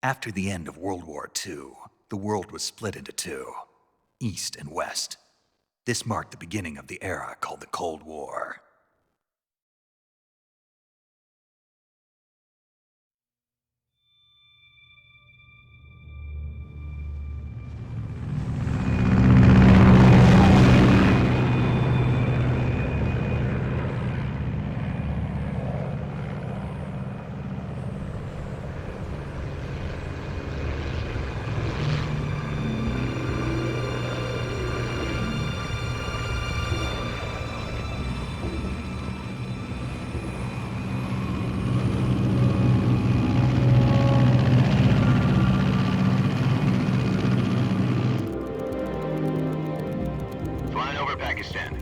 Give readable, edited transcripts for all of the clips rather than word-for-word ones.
After the end of World War II, the world was split into two, East and West. This marked the beginning of the era called the Cold War.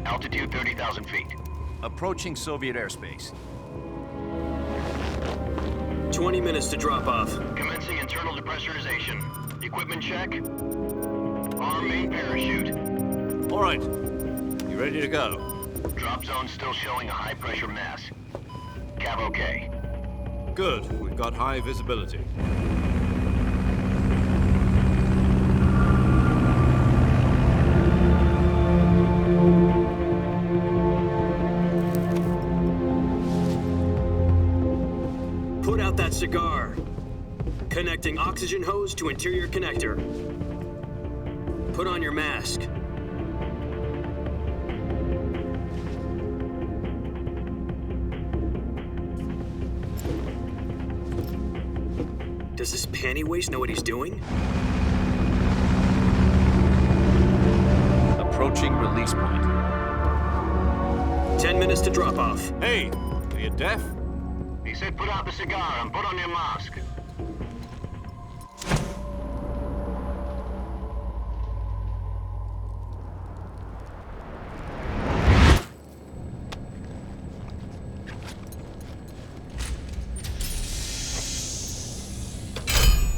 Altitude 30,000 feet. Approaching Soviet airspace. 20 minutes to drop off. Commencing internal depressurization. Equipment check. Arm main parachute. All right. You ready to go? Drop zone still showing a high pressure mass. Cav okay. Good. We've got high visibility. Put out that cigar. Connecting oxygen hose to interior connector. Put on your mask. Does this panty waste know what he's doing? Approaching release point. 10 minutes to drop off. Hey, are you deaf? He said put out the cigar and put on your mask.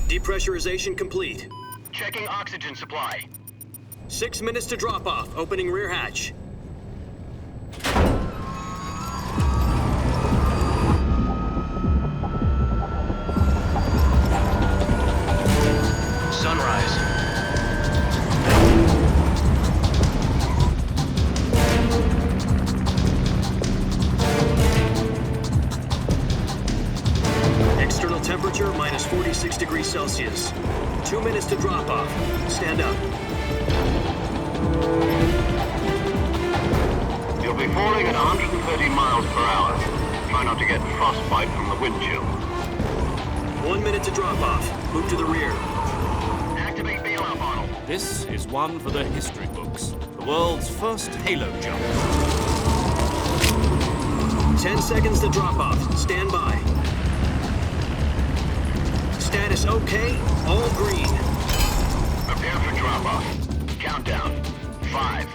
Depressurization complete. Checking oxygen supply. 6 minutes to drop off. Opening rear hatch. Sunrise. External temperature minus 46 degrees Celsius. 2 minutes to drop off. Stand up. You'll be falling at 130 miles per hour. Try not to get frostbite from the wind chill. 1 minute to drop off. Move to the rear. Activate bailout model. This is one for the history books. The world's first halo jump. 10 seconds to drop off. Stand by. Status okay. All green. Prepare for drop off. Countdown. 5,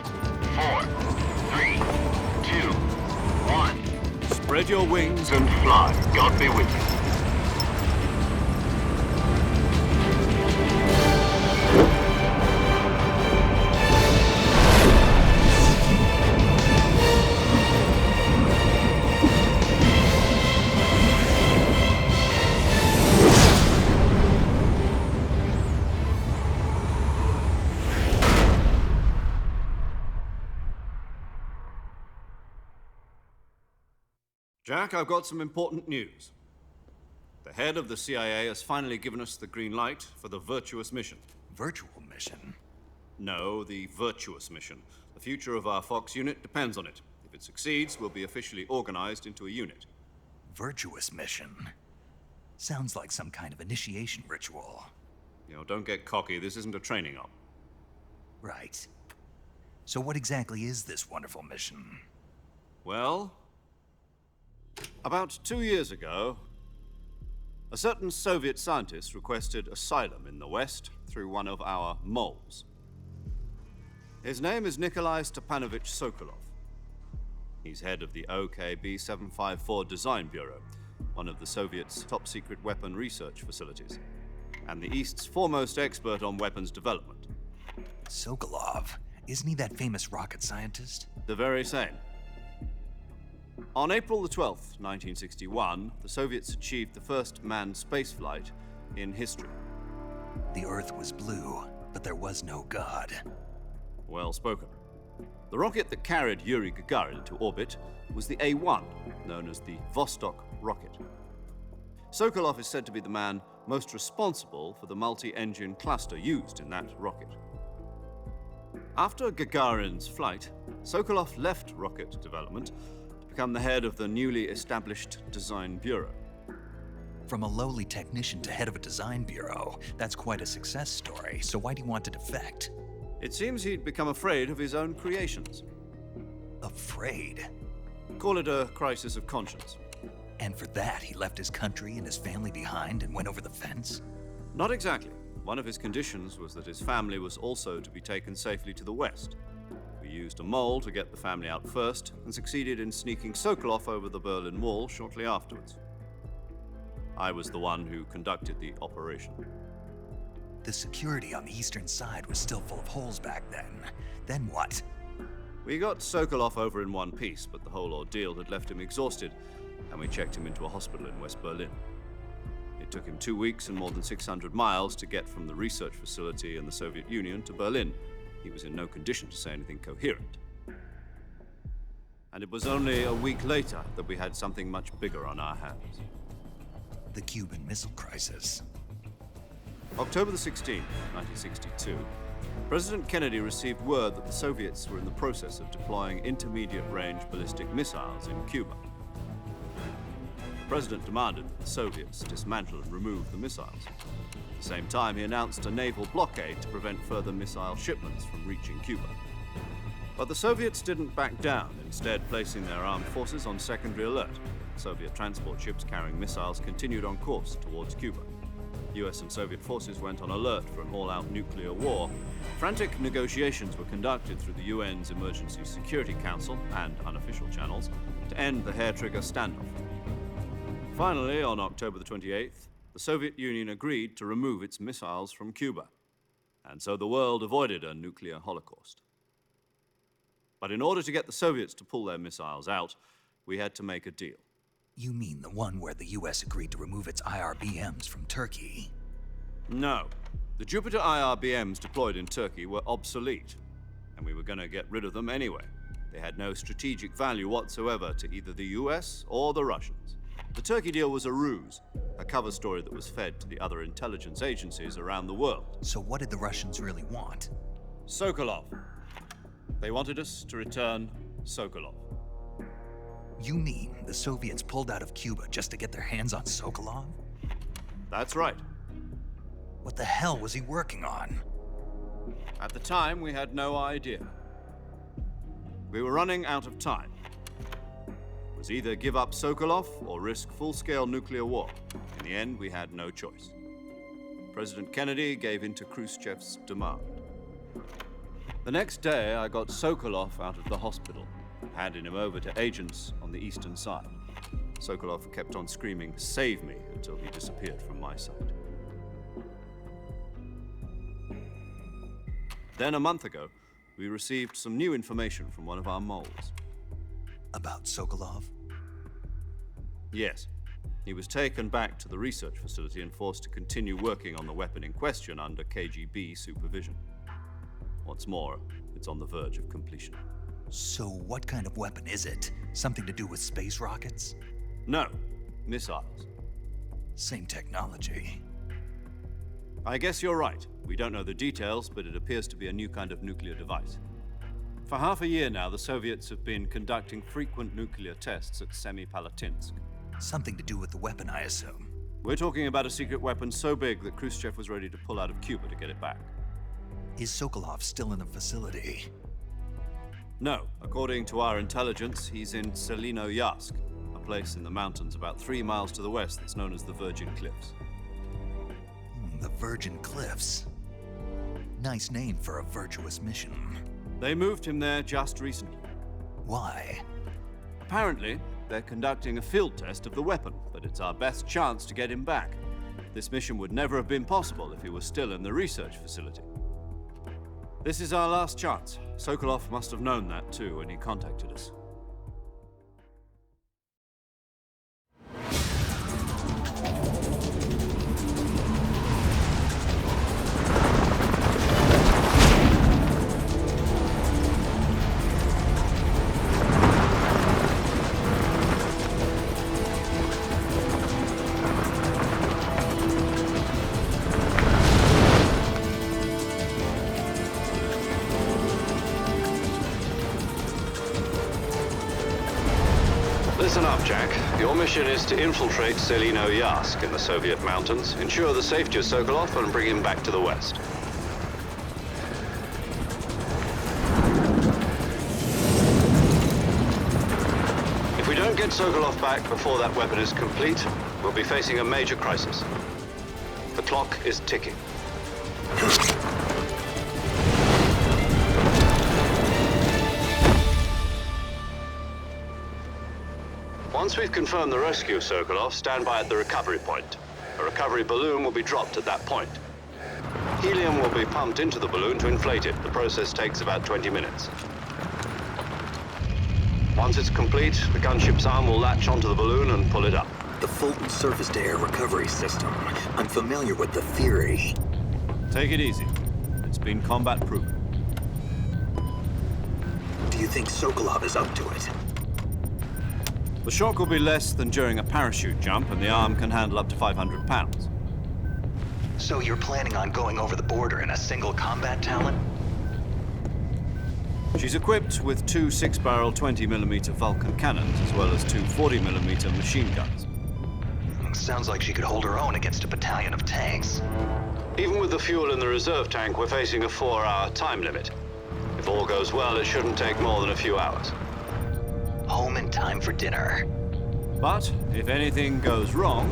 4, 3, 2, 1. Spread your wings. And fly. God be with you. Jack, I've got some important news. The head of the CIA has finally given us the green light for the Virtuous mission. Virtual mission? No, the Virtuous mission. The future of our Fox unit depends on it. If it succeeds, we'll be officially organized into a unit. Virtuous mission? Sounds like some kind of initiation ritual. You know, don't get cocky. This isn't a training op. Right. So what exactly is this wonderful mission? Well, about 2 years ago, a certain Soviet scientist requested asylum in the West through one of our moles. His name is Nikolai Stepanovich Sokolov. He's head of the OKB-754 Design Bureau, one of the Soviets' top-secret weapon research facilities, and the East's foremost expert on weapons development. Sokolov? Isn't he that famous rocket scientist? The very same. On April the 12th, 1961, the Soviets achieved the first manned spaceflight in history. The Earth was blue, but there was no God. Well spoken. The rocket that carried Yuri Gagarin into orbit was the A-1, known as the Vostok rocket. Sokolov is said to be the man most responsible for the multi-engine cluster used in that rocket. After Gagarin's flight, Sokolov left rocket development to become the head of the newly established Design Bureau. From a lowly technician to head of a design bureau, that's quite a success story, so why'd he want to defect? It seems he'd become afraid of his own creations. Afraid? Call it a crisis of conscience. And for that, he left his country and his family behind and went over the fence? Not exactly. One of his conditions was that his family was also to be taken safely to the west. We used a mole to get the family out first and succeeded in sneaking Sokolov over the Berlin Wall shortly afterwards. I was the one who conducted the operation. The security on the eastern side was still full of holes back then. Then what? We got Sokolov over in one piece, but the whole ordeal had left him exhausted, and we checked him into a hospital in West Berlin. It took him 2 weeks and more than 600 miles to get from the research facility in the Soviet Union to Berlin. He was in no condition to say anything coherent. And it was only a week later that we had something much bigger on our hands. The Cuban Missile Crisis. October the 16th, 1962, President Kennedy received word that the Soviets were in the process of deploying intermediate-range ballistic missiles in Cuba. The President demanded that the Soviets dismantle and remove the missiles. At the same time, he announced a naval blockade to prevent further missile shipments from reaching Cuba. But the Soviets didn't back down, instead placing their armed forces on secondary alert. Soviet transport ships carrying missiles continued on course towards Cuba. US and Soviet forces went on alert for an all-out nuclear war. Frantic negotiations were conducted through the UN's Emergency Security Council and unofficial channels to end the hair-trigger standoff. Finally, on October the 28th, the Soviet Union agreed to remove its missiles from Cuba, and so the world avoided a nuclear holocaust. But in order to get the Soviets to pull their missiles out, we had to make a deal. You mean the one where the US agreed to remove its IRBMs from Turkey? No. The Jupiter IRBMs deployed in Turkey were obsolete, and we were going to get rid of them anyway. They had no strategic value whatsoever to either the US or the Russians. The Turkey deal was a ruse, a cover story that was fed to the other intelligence agencies around the world. So what did the Russians really want? Sokolov. They wanted us to return Sokolov. You mean the Soviets pulled out of Cuba just to get their hands on Sokolov? That's right. What the hell was he working on? At the time, we had no idea. We were running out of time. It was either give up Sokolov or risk full-scale nuclear war. In the end, we had no choice. President Kennedy gave in to Khrushchev's demand. The next day, I got Sokolov out of the hospital, handing him over to agents on the eastern side. Sokolov kept on screaming, "Save me," until he disappeared from my sight. Then a month ago, we received some new information from one of our moles. About Sokolov? Yes. He was taken back to the research facility and forced to continue working on the weapon in question under KGB supervision. What's more, it's on the verge of completion. So what kind of weapon is it? Something to do with space rockets? No, missiles. Same technology. I guess you're right. We don't know the details, but it appears to be a new kind of nuclear device. For half a year now, the Soviets have been conducting frequent nuclear tests at Semipalatinsk. Something to do with the weapon, I assume. We're talking about a secret weapon so big that Khrushchev was ready to pull out of Cuba to get it back. Is Sokolov still in the facility? No, according to our intelligence, he's in Selinoyarsk, a place in the mountains about 3 miles to the west that's known as the Virgin Cliffs. The Virgin Cliffs. Nice name for a virtuous mission. They moved him there just recently. Why? Apparently, they're conducting a field test of the weapon, but it's our best chance to get him back. This mission would never have been possible if he was still in the research facility. This is our last chance. Sokolov must have known that too when he contacted us. Jack. Your mission is to infiltrate Selino Yask in the Soviet mountains, ensure the safety of Sokolov, and bring him back to the West. If we don't get Sokolov back before that weapon is complete, we'll be facing a major crisis. The clock is ticking. Once we've confirmed the rescue of Sokolov, stand by at the recovery point. A recovery balloon will be dropped at that point. Helium will be pumped into the balloon to inflate it. The process takes about 20 minutes. Once it's complete, the gunship's arm will latch onto the balloon and pull it up. The Fulton surface-to-air recovery system. I'm familiar with the theory. Take it easy. It's been combat-proven. Do you think Sokolov is up to it? The shock will be less than during a parachute jump, and the arm can handle up to 500 pounds. So you're planning on going over the border in a single combat Talon? She's equipped with two 6-barrel 20mm Vulcan cannons, as well as two 40mm machine guns. Sounds like she could hold her own against a battalion of tanks. Even with the fuel in the reserve tank, we're facing a 4-hour time limit. If all goes well, it shouldn't take more than a few hours. Home in time for dinner. But if anything goes wrong,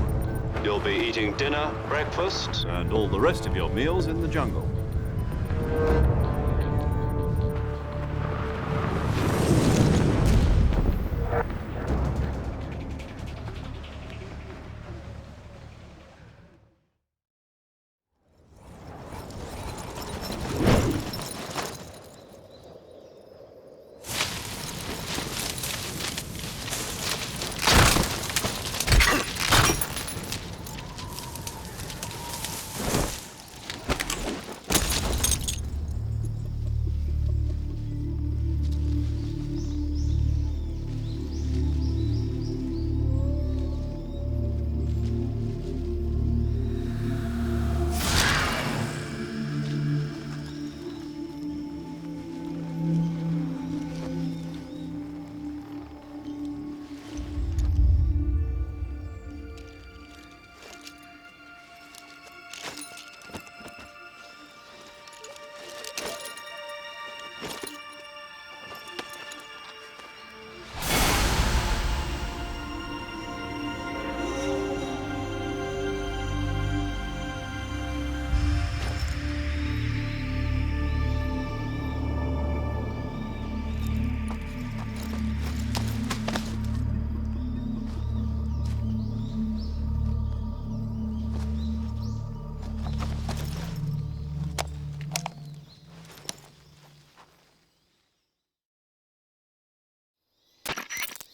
you'll be eating dinner, breakfast, and all the rest of your meals in the jungle.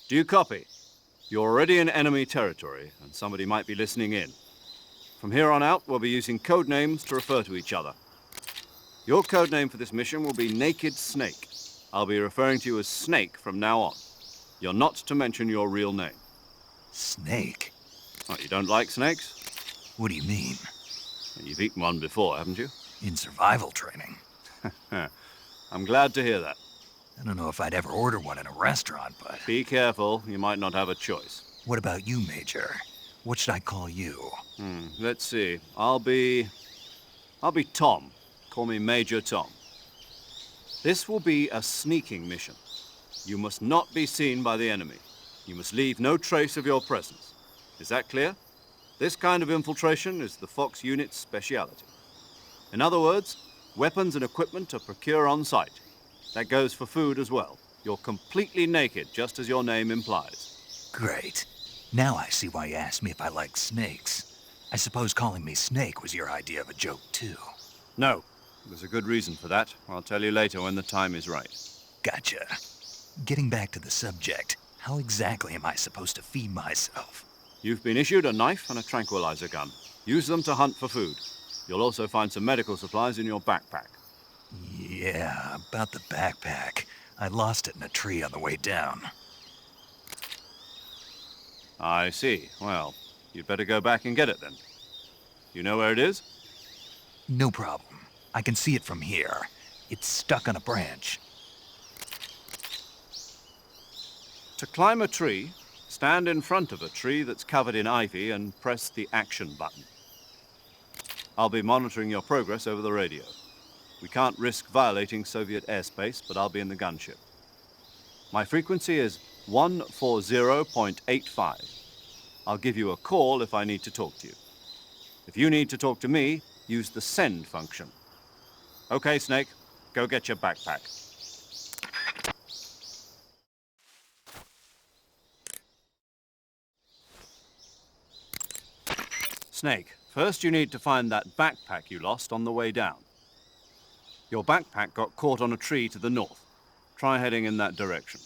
Do you copy? You're already in enemy territory, and somebody might be listening in. From here on out, we'll be using code names to refer to each other. Your code name for this mission will be Naked Snake. I'll be referring to you as Snake from now on. You're not to mention your real name. Snake? Oh, you don't like snakes? What do you mean? You've eaten one before, haven't you? In survival training. I'm glad to hear that. I don't know if I'd ever order one in a restaurant, but... Be careful, you might not have a choice. What about you, Major? What should I call you? Let's see. I'll be Tom. Call me Major Tom. This will be a sneaking mission. You must not be seen by the enemy. You must leave no trace of your presence. Is that clear? This kind of infiltration is the Fox unit's speciality. In other words, weapons and equipment are procured on site. That goes for food as well. You're completely naked, just as your name implies. Great. Now I see why you asked me if I like snakes. I suppose calling me Snake was your idea of a joke, too. No. There's a good reason for that. I'll tell you later when the time is right. Gotcha. Getting back to the subject, how exactly am I supposed to feed myself? You've been issued a knife and a tranquilizer gun. Use them to hunt for food. You'll also find some medical supplies in your backpack. Yeah, about the backpack. I lost it in a tree on the way down. I see. Well, you'd better go back and get it then. You know where it is? No problem. I can see it from here. It's stuck on a branch. To climb a tree, Stand in front of a tree that's covered in ivy and press the action button. I'll be monitoring your progress over the radio. We can't risk violating Soviet airspace, but I'll be in the gunship. My frequency is 140.85. I'll give you a call if I need to talk to you. If you need to talk to me, use the send function. Okay, Snake, go get your backpack. Snake, first you need to find that backpack you lost on the way down. Your backpack got caught on a tree to the north. Try heading in that direction.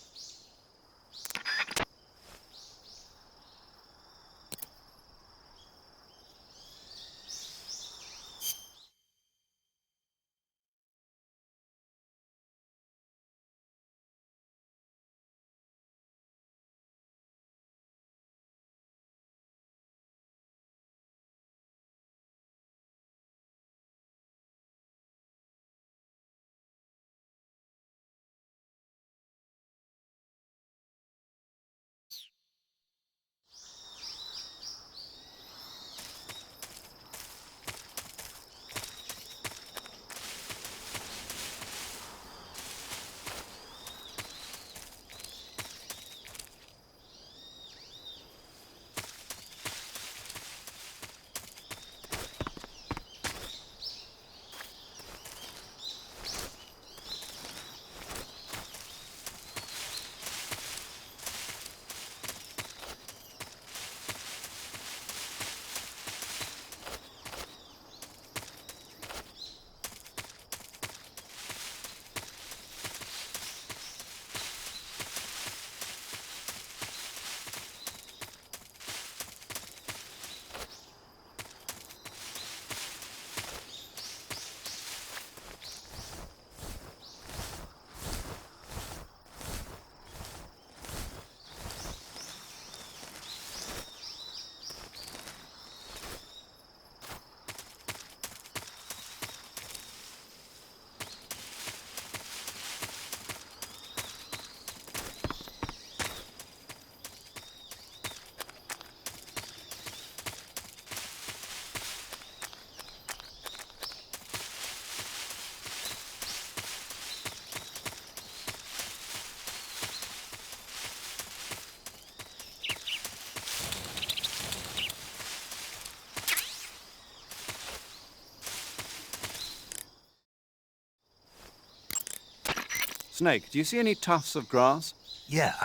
Snake, do you see any tufts of grass? Yeah,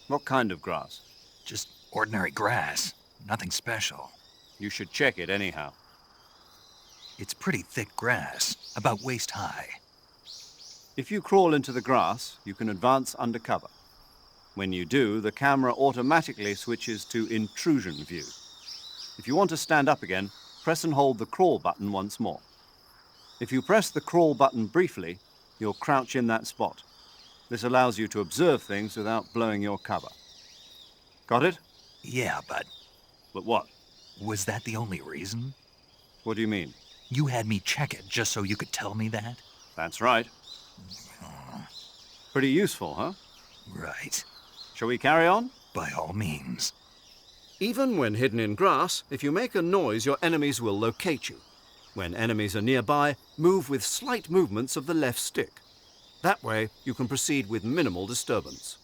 What kind of grass? just ordinary grass. Nothing special. You should check it anyhow. It's pretty thick grass, about waist high. If you crawl into the grass, you can advance under cover. When you do, the camera automatically switches to intrusion view. If you want to stand up again, press and hold the crawl button once more. If you press the crawl button briefly, you'll crouch in that spot. This allows you to observe things without blowing your cover. Got it? Yeah, but But what? was that the only reason? What do you mean? You had me check it just so you could tell me that? That's right. Pretty useful, huh? Right. Shall we carry on? By all means. Even when hidden in grass, if you make a noise, your enemies will locate you. When enemies are nearby, move with slight movements of the left stick. That way, you can proceed with minimal disturbance.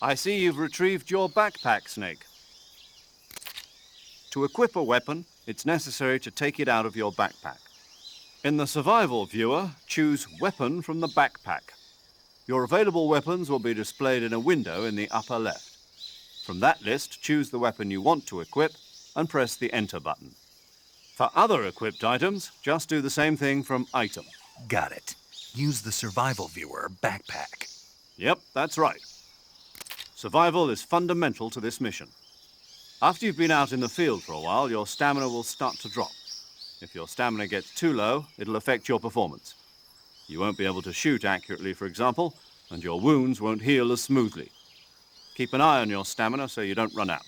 I see you've retrieved your backpack, Snake. To equip a weapon, it's necessary to take it out of your backpack. In the survival viewer, choose Weapon from the backpack. Your available weapons will be displayed in a window in the upper left. From that list, choose the weapon you want to equip and press the Enter button. For other equipped items, just do the same thing from Item. Got it. Use the survival viewer backpack. Yep, that's right. Survival is fundamental to this mission. After you've been out in the field for a while, your stamina will start to drop. If your stamina gets too low, it'll affect your performance. You won't be able to shoot accurately, for example, and your wounds won't heal as smoothly. Keep an eye on your stamina so you don't run out.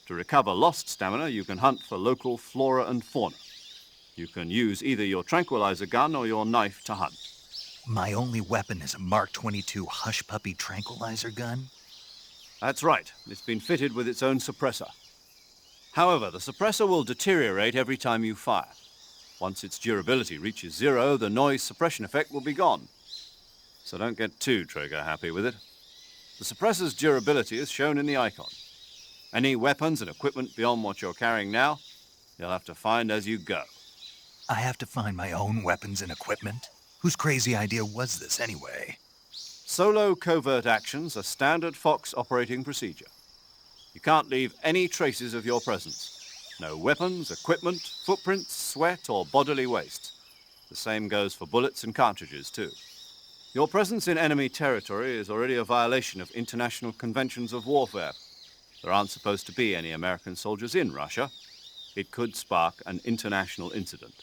To recover lost stamina, you can hunt for local flora and fauna. You can use either your tranquilizer gun or your knife to hunt. My only weapon is a Mark 22 Hush Puppy tranquilizer gun? That's right. It's been fitted with its own suppressor. However, the suppressor will deteriorate every time you fire. Once its durability reaches 0, the noise suppression effect will be gone. So don't get too trigger-happy with it. The suppressor's durability is shown in the icon. Any weapons and equipment beyond what you're carrying now, you'll have to find as you go. I have to find my own weapons and equipment? Whose crazy idea was this anyway? Solo covert actions are standard Fox operating procedure. You can't leave any traces of your presence. No weapons, equipment, footprints, sweat, or bodily waste. The same goes for bullets and cartridges, too. Your presence in enemy territory is already a violation of international conventions of warfare. There aren't supposed to be any American soldiers in Russia. It could spark an international incident.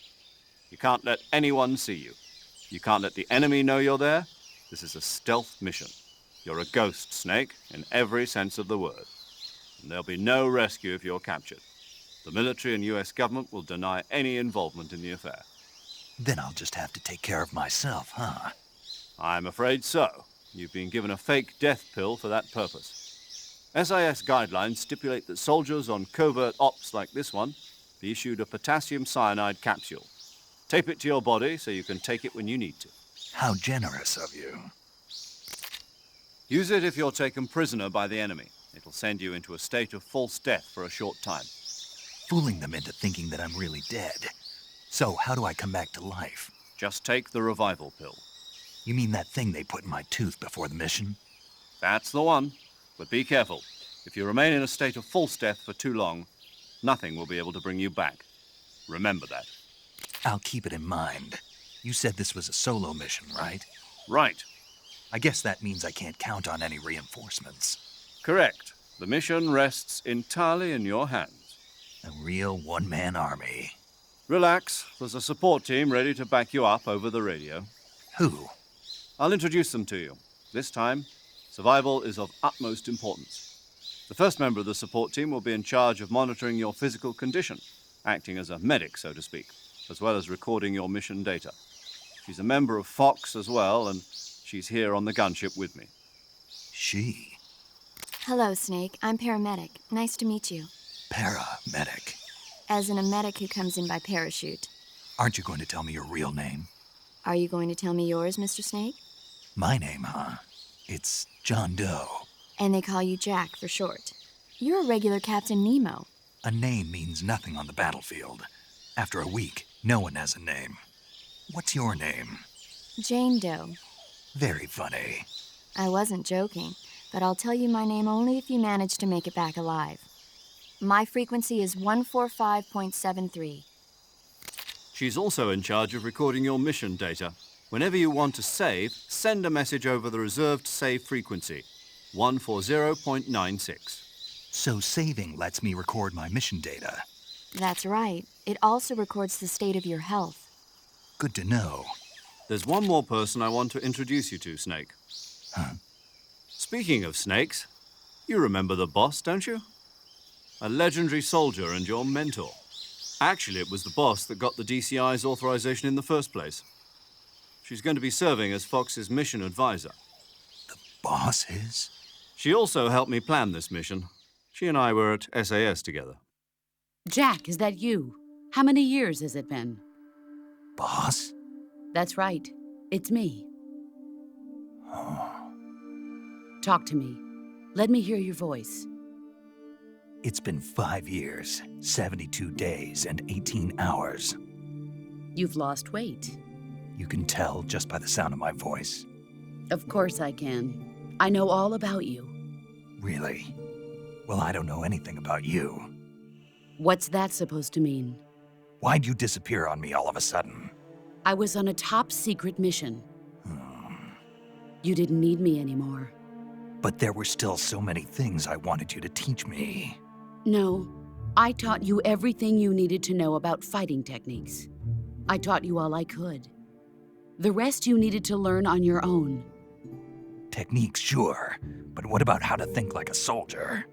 You can't let anyone see you. You can't let the enemy know you're there. This is a stealth mission. You're a ghost, Snake, in every sense of the word. And there'll be no rescue if you're captured. The military and US government will deny any involvement in the affair. Then I'll just have to take care of myself, huh? I'm afraid so. You've been given a fake death pill for that purpose. SIS guidelines stipulate that soldiers on covert ops like this one be issued a potassium cyanide capsule. Tape it to your body so you can take it when you need to. How generous of you. Use it if you're taken prisoner by the enemy. It'll send you into a state of false death for a short time. Fooling them into thinking that I'm really dead. So how do I come back to life? Just take the revival pill. You mean that thing they put in my tooth before the mission? That's the one. But be careful. If you remain in a state of false death for too long, nothing will be able to bring you back. Remember that. I'll keep it in mind. You said this was a solo mission, right? Right. I guess that means I can't count on any reinforcements. Correct. The mission rests entirely in your hands. A real one-man army. Relax. There's a support team ready to back you up over the radio. Who? I'll introduce them to you. This time, survival is of utmost importance. The first member of the support team will be in charge of monitoring your physical condition, acting as a medic, so to speak, as well as recording your mission data. She's a member of Fox as well, and she's here on the gunship with me. She? Hello, Snake. I'm paramedic. Nice to meet you. Paramedic. As in a medic who comes in by parachute. Aren't you going to tell me your real name? Are you going to tell me yours, Mr. Snake? My name, huh? It's John Doe. And they call you Jack for short. You're a regular Captain Nemo. A name means nothing on the battlefield. After a week, no one has a name. What's your name? Jane Doe. Very funny. I wasn't joking, but I'll tell you my name only if you manage to make it back alive. My frequency is 145.73. She's also in charge of recording your mission data. Whenever you want to save, send a message over the reserved save frequency, 140.96. So saving lets me record my mission data. That's right. It also records the state of your health. Good to know. There's one more person I want to introduce you to, Snake. Huh? Speaking of snakes, you remember the boss, don't you? A legendary soldier and your mentor. Actually, it was the boss that got the DCI's authorization in the first place. She's going to be serving as Fox's mission advisor. The boss is? She also helped me plan this mission. She and I were at SAS together. Jack, is that you? How many years has it been? Boss? That's right. It's me. Oh. Talk to me. Let me hear your voice. It's been 5 years, 72 days, and 18 hours. You've lost weight. You can tell just by the sound of my voice. Of course I can. I know all about you. Really? Well, I don't know anything about you. What's that supposed to mean? Why'd you disappear on me all of a sudden? I was on a top secret mission. You didn't need me anymore. But there were still so many things I wanted you to teach me. No, I taught you everything you needed to know about fighting techniques. I taught you all I could. The rest you needed to learn on your own. Techniques, sure. But what about how to think like a soldier?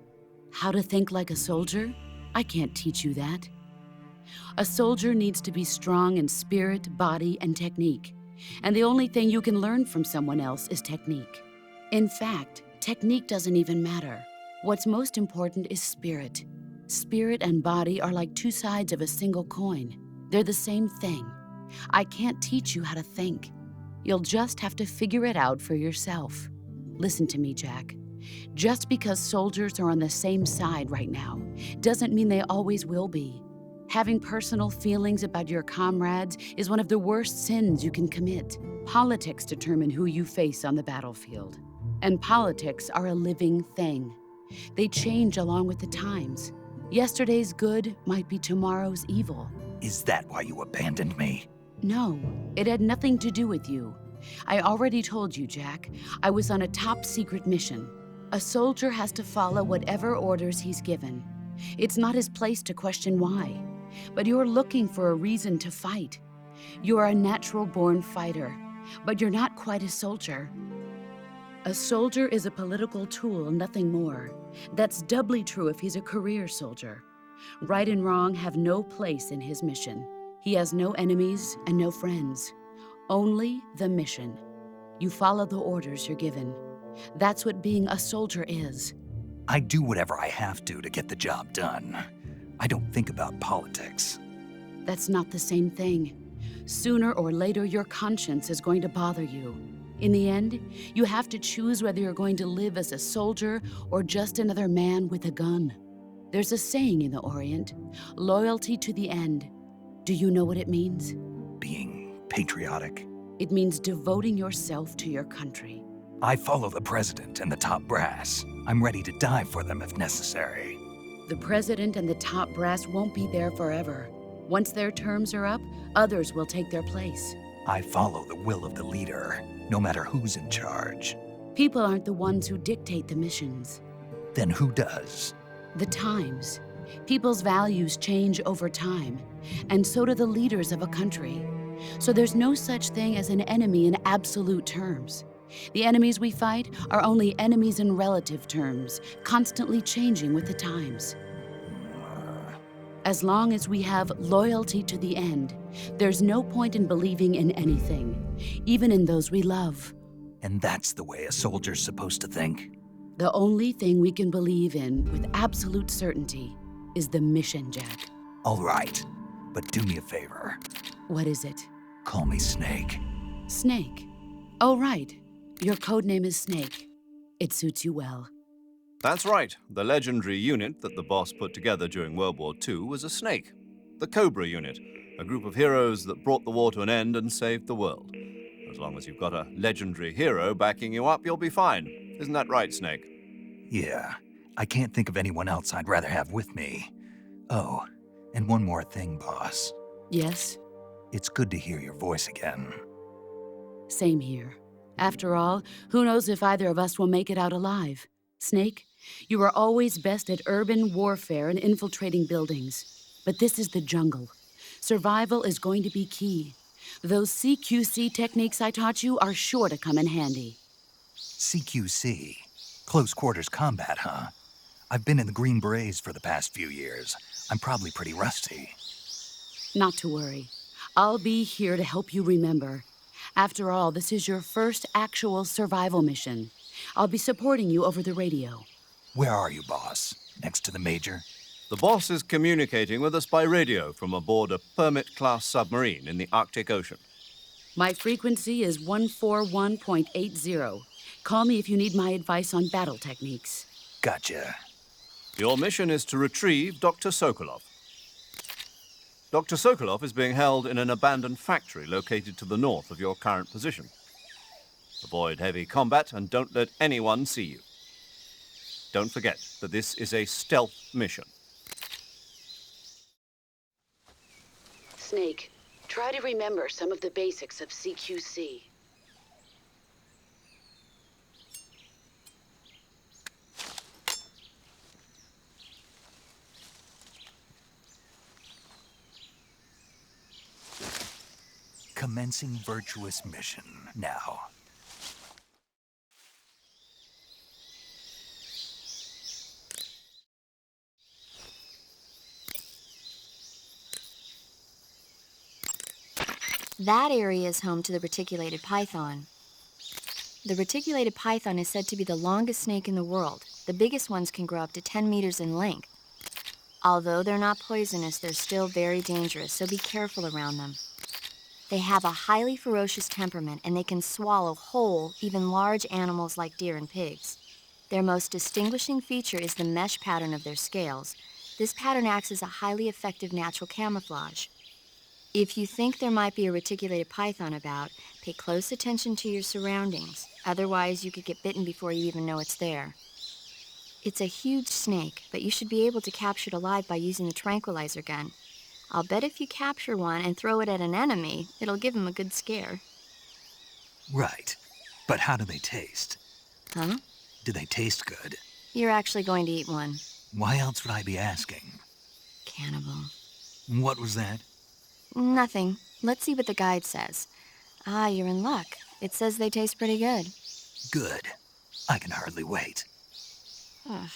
How to think like a soldier? I can't teach you that. A soldier needs to be strong in spirit, body, and technique. And the only thing you can learn from someone else is technique. In fact, technique doesn't even matter. What's most important is spirit. Spirit and body are like two sides of a single coin. They're the same thing. I can't teach you how to think. You'll just have to figure it out for yourself. Listen to me, Jack. Just because soldiers are on the same side right now doesn't mean they always will be. Having personal feelings about your comrades is one of the worst sins you can commit. Politics determine who you face on the battlefield. And politics are a living thing. They change along with the times. Yesterday's good might be tomorrow's evil. Is that why you abandoned me? No, it had nothing to do with you. I already told you, Jack. I was on a top secret mission. A soldier has to follow whatever orders he's given. It's not his place to question why. But you're looking for a reason to fight. You're a natural-born fighter, but you're not quite a soldier. A soldier is a political tool, nothing more. That's doubly true if he's a career soldier. Right and wrong have no place in his mission. He has no enemies and no friends. Only the mission. You follow the orders you're given. That's what being a soldier is. I do whatever I have to get the job done. I don't think about politics. That's not the same thing. Sooner or later, your conscience is going to bother you. In the end, you have to choose whether you're going to live as a soldier or just another man with a gun. There's a saying in the Orient, loyalty to the end. Do you know what it means? Being patriotic. It means devoting yourself to your country. I follow the president and the top brass. I'm ready to die for them if necessary. The president and the top brass won't be there forever. Once their terms are up, others will take their place. I follow the will of the leader, no matter who's in charge. People aren't the ones who dictate the missions. Then who does? The times. People's values change over time, and so do the leaders of a country. So there's no such thing as an enemy in absolute terms. The enemies we fight are only enemies in relative terms, constantly changing with the times. As long as we have loyalty to the end, there's no point in believing in anything, even in those we love. And that's the way a soldier's supposed to think? The only thing we can believe in with absolute certainty is the mission, Jack. All right, but do me a favor. What is it? Call me Snake. Snake. Oh, right. Your code name is Snake. It suits you well. That's right. The legendary unit that the boss put together during World War II was a snake. The Cobra unit, a group of heroes that brought the war to an end and saved the world. As long as you've got a legendary hero backing you up, you'll be fine. Isn't that right, Snake? Yeah, I can't think of anyone else I'd rather have with me. Oh, and one more thing, boss. Yes? It's good to hear your voice again. Same here. After all, who knows if either of us will make it out alive? Snake, you are always best at urban warfare and infiltrating buildings. But this is the jungle. Survival is going to be key. Those CQC techniques I taught you are sure to come in handy. CQC? Close quarters combat, huh? I've been in the Green Berets for the past few years. I'm probably pretty rusty. Not to worry. I'll be here to help you remember. After all, this is your first actual survival mission. I'll be supporting you over the radio. Where are you, boss? Next to the major? The boss is communicating with us by radio from aboard a Permit-class submarine in the Arctic Ocean. My frequency is 141.80. Call me if you need my advice on battle techniques. Gotcha. Your mission is to retrieve Dr. Sokolov. Dr. Sokolov is being held in an abandoned factory located to the north of your current position. Avoid heavy combat and don't let anyone see you. Don't forget that this is a stealth mission. Snake, try to remember some of the basics of CQC. Commencing virtuous mission now. That area is home to the reticulated python. The reticulated python is said to be the longest snake in the world. The biggest ones can grow up to 10 meters in length. Although they're not poisonous, they're still very dangerous, so be careful around them. They have a highly ferocious temperament, and they can swallow whole, even large animals like deer and pigs. Their most distinguishing feature is the mesh pattern of their scales. This pattern acts as a highly effective natural camouflage. If you think there might be a reticulated python about, pay close attention to your surroundings. Otherwise, you could get bitten before you even know it's there. It's a huge snake, but you should be able to capture it alive by using the tranquilizer gun. I'll bet if you capture one and throw it at an enemy, it'll give him a good scare. Right. But how do they taste? Huh? Do they taste good? You're actually going to eat one. Why else would I be asking? Cannibal. What was that? Nothing. Let's see what the guide says. Ah, you're in luck. It says they taste pretty good. Good. I can hardly wait. Ugh.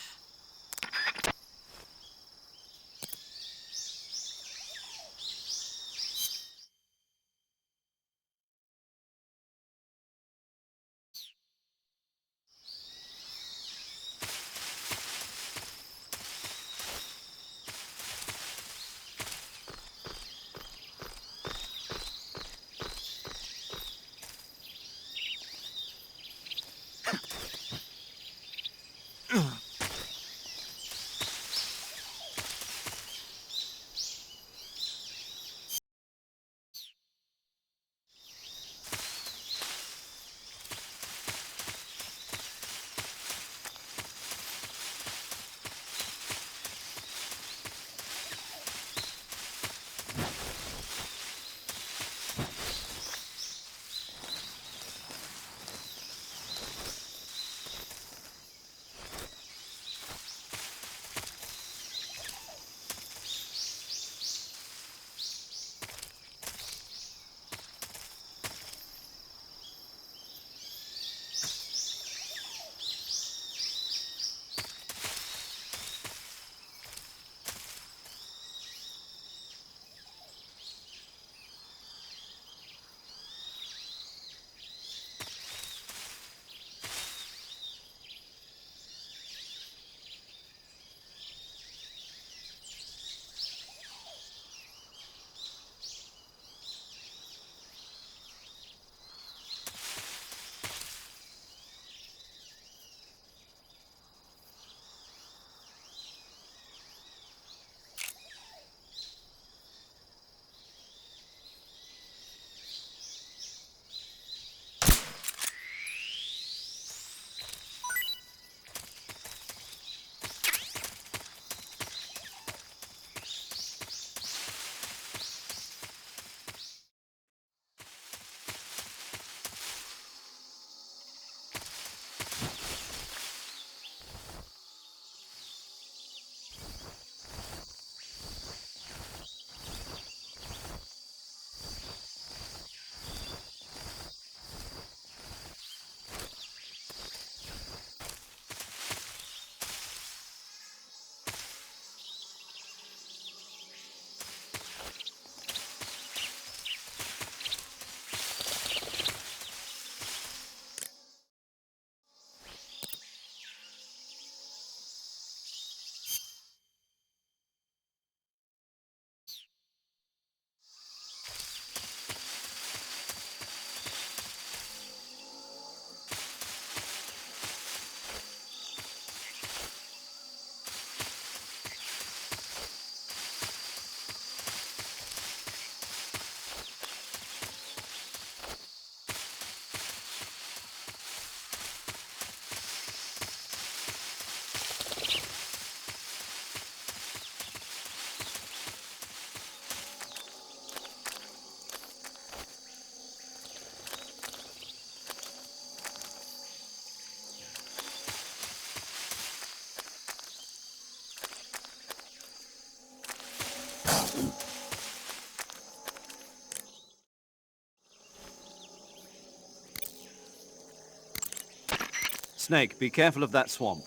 Snake, be careful of that swamp.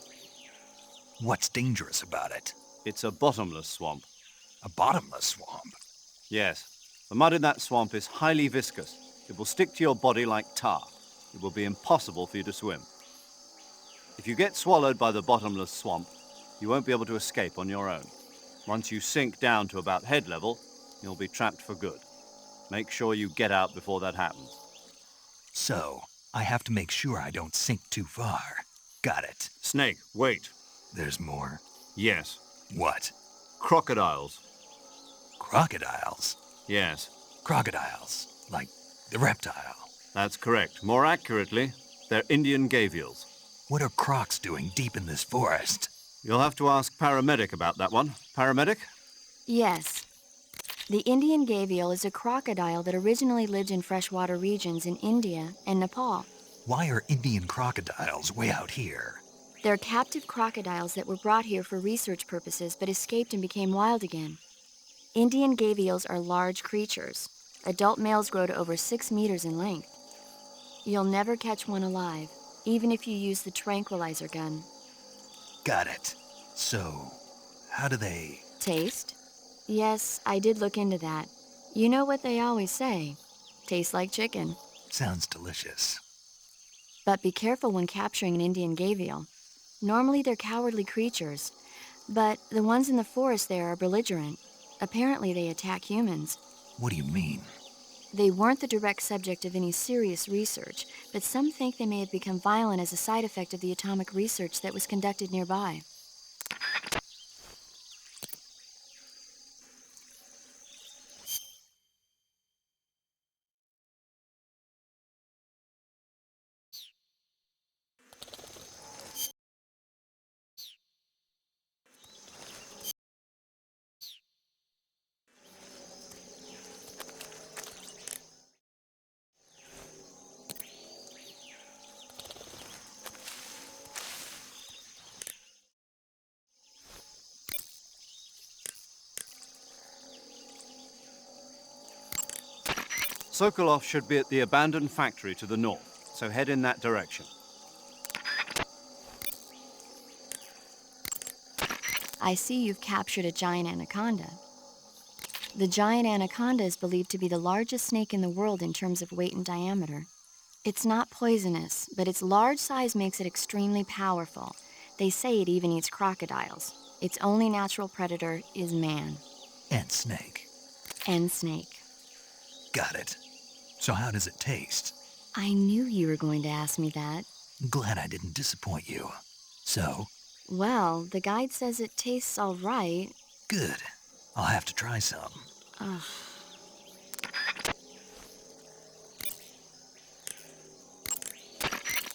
What's dangerous about it? It's a bottomless swamp. A bottomless swamp? Yes. The mud in that swamp is highly viscous. It will stick to your body like tar. It will be impossible for you to swim. If you get swallowed by the bottomless swamp, you won't be able to escape on your own. Once you sink down to about head level, you'll be trapped for good. Make sure you get out before that happens. So, I have to make sure I don't sink too far. Got it. Snake, wait. There's more. Yes. What? Crocodiles. Crocodiles? Yes. Crocodiles. Like the reptile. That's correct. More accurately, they're Indian gavials. What are crocs doing deep in this forest? You'll have to ask Paramedic about that one. Paramedic? Yes. The Indian gavial is a crocodile that originally lived in freshwater regions in India and Nepal. Why are Indian crocodiles way out here? They're captive crocodiles that were brought here for research purposes but escaped and became wild again. Indian gavials are large creatures. Adult males grow to over 6 meters in length. You'll never catch one alive, even if you use the tranquilizer gun. Got it. So, how do they... Taste? Yes, I did look into that. You know what they always say. Tastes like chicken. Sounds delicious. But be careful when capturing an Indian gavial. Normally they're cowardly creatures, but the ones in the forest there are belligerent. Apparently they attack humans. What do you mean? They weren't the direct subject of any serious research, but some think they may have become violent as a side effect of the atomic research that was conducted nearby. Sokolov should be at the abandoned factory to the north, so head in that direction. I see you've captured a giant anaconda. The giant anaconda is believed to be the largest snake in the world in terms of weight and diameter. It's not poisonous, but its large size makes it extremely powerful. They say it even eats crocodiles. Its only natural predator is man. And snake. And snake. Got it. So how does it taste? I knew you were going to ask me that. Glad I didn't disappoint you. So? Well, the guide says it tastes all right. Good. I'll have to try some. Ugh.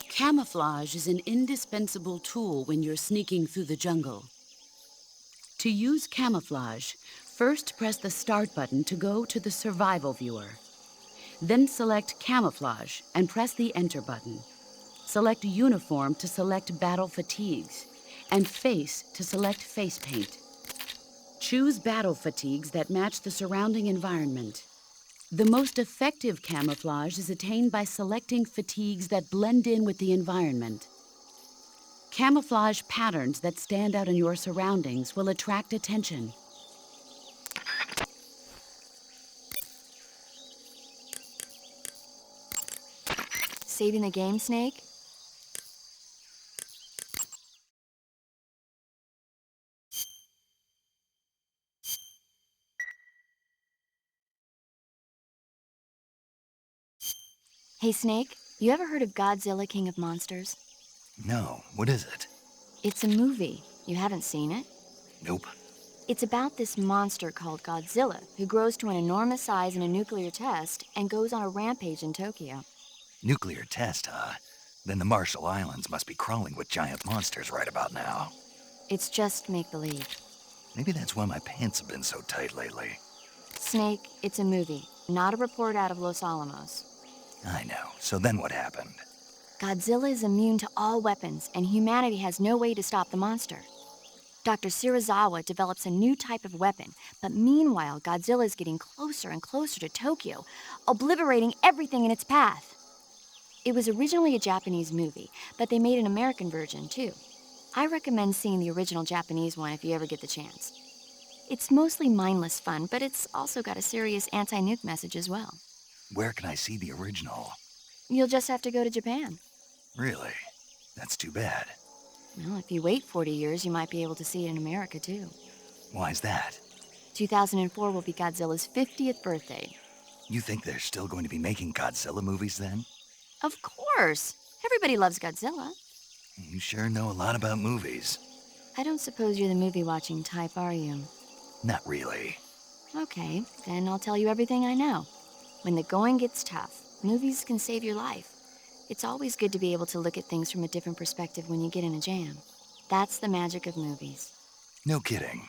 Camouflage is an indispensable tool when you're sneaking through the jungle. To use camouflage, first press the Start button to go to the Survival viewer. Then select Camouflage and press the Enter button. Select Uniform to select Battle Fatigues, and Face to select Face Paint. Choose battle fatigues that match the surrounding environment. The most effective camouflage is attained by selecting fatigues that blend in with the environment. Camouflage patterns that stand out in your surroundings will attract attention. Saving the game, Snake? Hey, Snake, you ever heard of Godzilla, King of Monsters? No, what is it? It's a movie. You haven't seen it? Nope. It's about this monster called Godzilla, who grows to an enormous size in a nuclear test and goes on a rampage in Tokyo. Nuclear test, huh? Then the Marshall Islands must be crawling with giant monsters right about now. It's just make-believe. Maybe that's why my pants have been so tight lately. Snake, it's a movie, not a report out of Los Alamos. I know. So then what happened? Godzilla is immune to all weapons, and humanity has no way to stop the monster. Dr. Serizawa develops a new type of weapon, but meanwhile, Godzilla is getting closer and closer to Tokyo, obliterating everything in its path. It was originally a Japanese movie, but they made an American version too. I recommend seeing the original Japanese one if you ever get the chance. It's mostly mindless fun, but it's also got a serious anti-nuke message as well. Where can I see the original? You'll just have to go to Japan. Really? That's too bad. Well, if you wait 40 years, you might be able to see it in America too. Why's that? 2004 will be Godzilla's 50th birthday. You think they're still going to be making Godzilla movies then? Of course! Everybody loves Godzilla. You sure know a lot about movies. I don't suppose you're the movie-watching type, are you? Not really. Okay, then I'll tell you everything I know. When the going gets tough, movies can save your life. It's always good to be able to look at things from a different perspective when you get in a jam. That's the magic of movies. No kidding.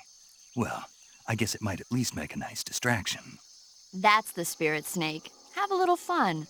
Well, I guess it might at least make a nice distraction. That's the spirit, Snake. Have a little fun.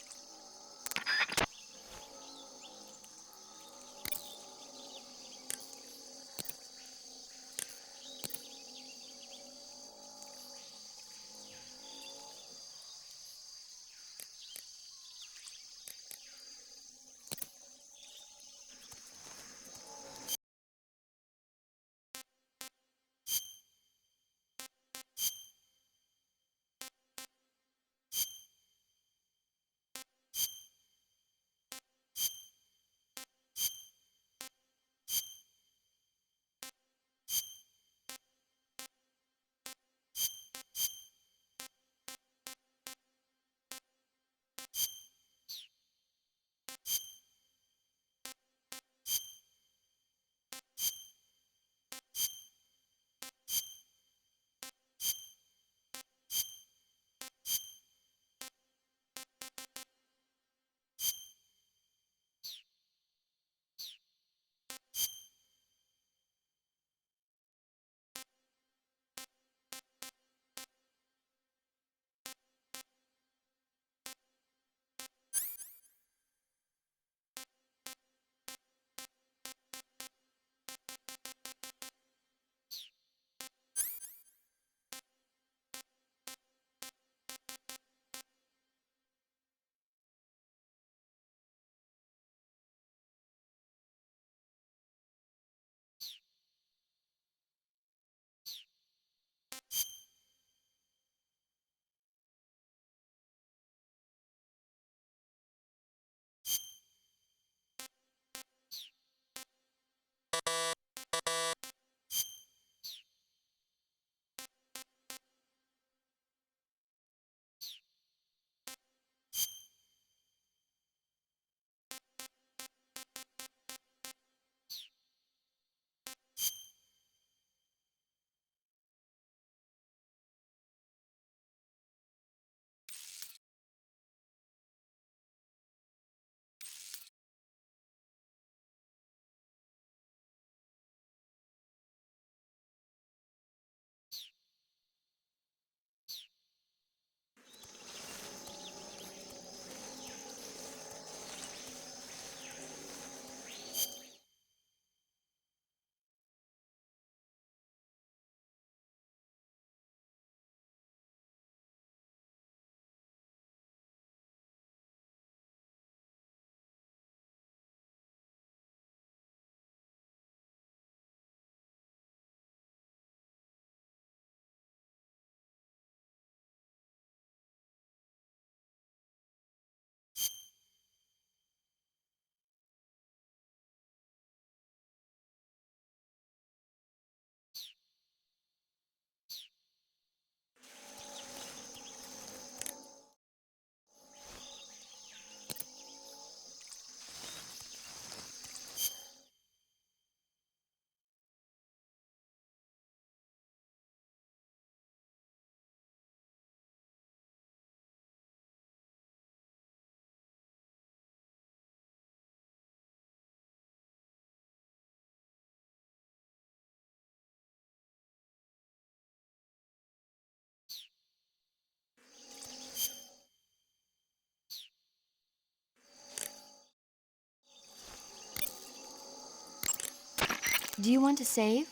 Do you want to save?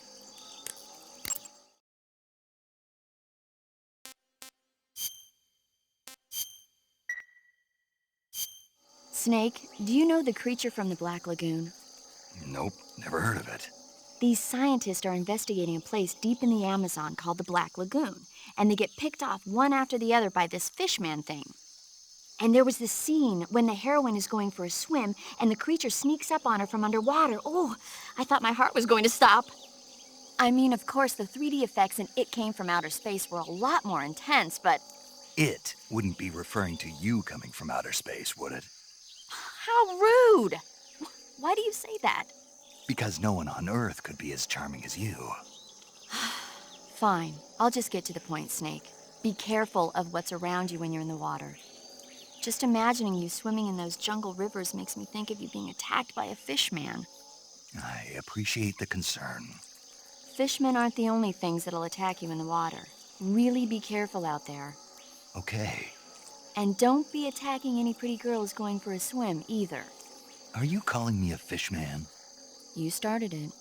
Snake, do you know the creature from the Black Lagoon? Nope, never heard of it. These scientists are investigating a place deep in the Amazon called the Black Lagoon, and they get picked off one after the other by this fishman thing. And there was this scene when the heroine is going for a swim and the creature sneaks up on her from underwater. Oh, I thought my heart was going to stop. I mean, of course, the 3D effects in It Came from Outer Space were a lot more intense, but... It wouldn't be referring to you coming from outer space, would it? How rude! Why do you say that? Because no one on Earth could be as charming as you. Fine, I'll just get to the point, Snake. Be careful of what's around you when you're in the water. Just imagining you swimming in those jungle rivers makes me think of you being attacked by a fishman. I appreciate the concern. Fishmen aren't the only things that'll attack you in the water. Really be careful out there. Okay. And don't be attacking any pretty girls going for a swim, either. Are you calling me a fishman? You started it.